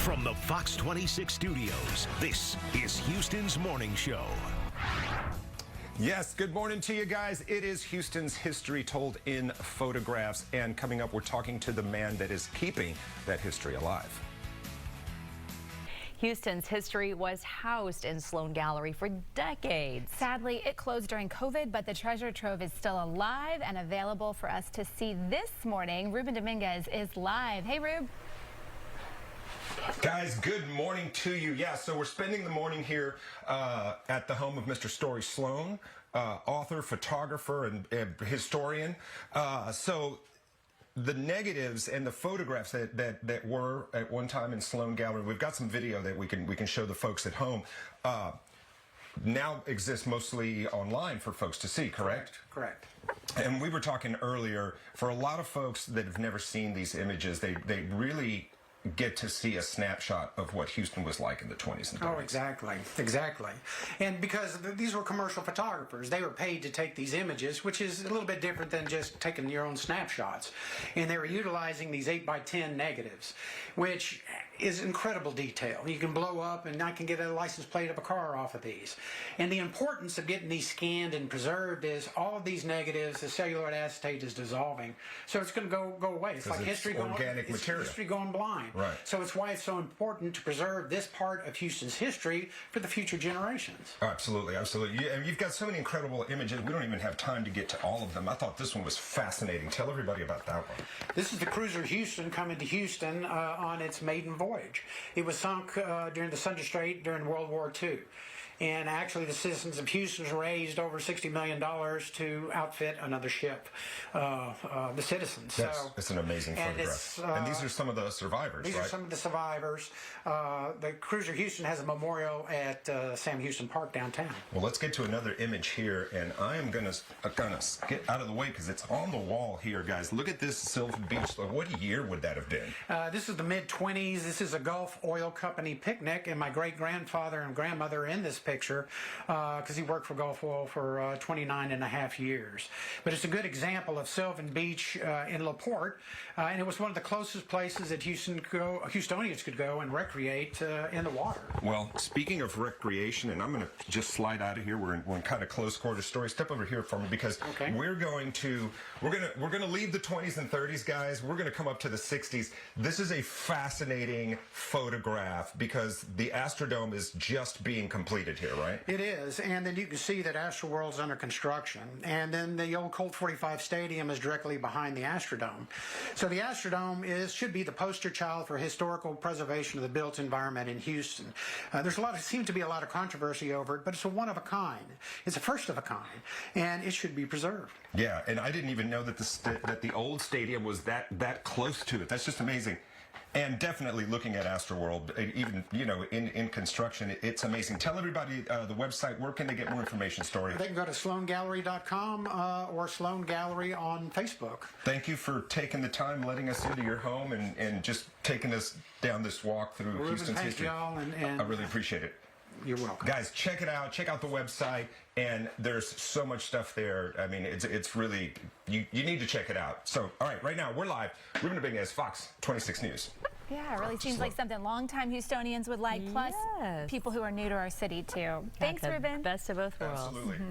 From the Fox 26 studios, this is Houston's Morning Show. Yes, good morning to you guys. It is Houston's history told in photographs. And coming up, we're talking to the man that is keeping that history alive. Houston's history was housed in Sloane Gallery for decades. Sadly, it closed during COVID, but the treasure trove is still alive and available for us to see this morning. Ruben Dominguez is live. Hey, Rube. Guys, good morning to you. Yeah, so we're spending the morning here at the home of Mr. Story Sloane, author, photographer, and historian. So the negatives and the photographs that were at one time in Sloane Gallery, we've got some video that we can show the folks at home. Now exist mostly online for folks to see, correct? Correct. And we were talking earlier, for a lot of folks that have never seen these images, they really get to see a snapshot of what Houston was like in the 20s and 30s. Oh, exactly. And because these were commercial photographers, they were paid to take these images, which is a little bit different than just taking your own snapshots. And they were utilizing these 8x10 negatives, which is incredible detail. You can blow up, and I can get a license plate of a car off of these. And the importance of getting these scanned and preserved is all of these negatives, the celluloid acetate is dissolving, so it's going to go away. It's like history going blind. Right. So it's why it's so important to preserve this part of Houston's history for the future generations. Oh, absolutely. And you've got so many incredible images. We don't even have time to get to all of them. I thought this one was fascinating. Tell everybody about that one. This is the cruiser Houston coming to Houston on its maiden voyage. It was sunk during the Thunder Strait during World War II. And actually, the citizens of Houston raised over $60 million to outfit another ship, the citizens. Yes, it's an amazing photograph. And these are some of the survivors, These are some of the survivors. The cruiser Houston has a memorial at Sam Houston Park downtown. Well, let's get to another image here, and I am going to get out of the way because it's on the wall here, guys. Look at this Sylvan Beach. What year would that have been? This is the mid-20s. This is a Gulf Oil Company picnic, and my great-grandfather and grandmother are in this picture because he worked for Gulf Oil for 29 and a half years. But it's a good example of Sylvan Beach in LaPorte, and it was one of the closest places that Houstonians could go and recreate in the water. Well, speaking of recreation, and I'm going to just slide out of here. We're in kind of close quarter story. Step over here for me because we're going to leave the 20s and 30s, guys. We're going to come up to the 60s. This is a fascinating photograph because the Astrodome is just being completed here, right? It is, and then you can see that Astroworld's under construction, and then the old Colt 45 Stadium is directly behind the Astrodome. So the Astrodome should be the poster child for historical preservation of the built environment in Houston. Seems to be a lot of controversy over it, but it's a one of a kind. It's a first of a kind, and it should be preserved. Yeah, and I didn't even know that the old stadium was that close to it. That's just amazing. And definitely looking at Astroworld, even in construction, it's amazing. Tell everybody the website. Where can they get more information, Story? They can go to sloanegallery.com or Sloane Gallery on Facebook. Thank you for taking the time, letting us into your home, and just taking us down this walk through Houston's history. Y'all, I really appreciate it. You're welcome. Guys, check it out. Check out the website, and there's so much stuff there. I mean, it's really, you need to check it out. So, all right, right now, we're live. Ruben Dominguez, Fox 26 News. Yeah, it really seems like something longtime Houstonians would like, plus people who are new to our city, too. Thanks, Ruben. Best of both worlds. Absolutely.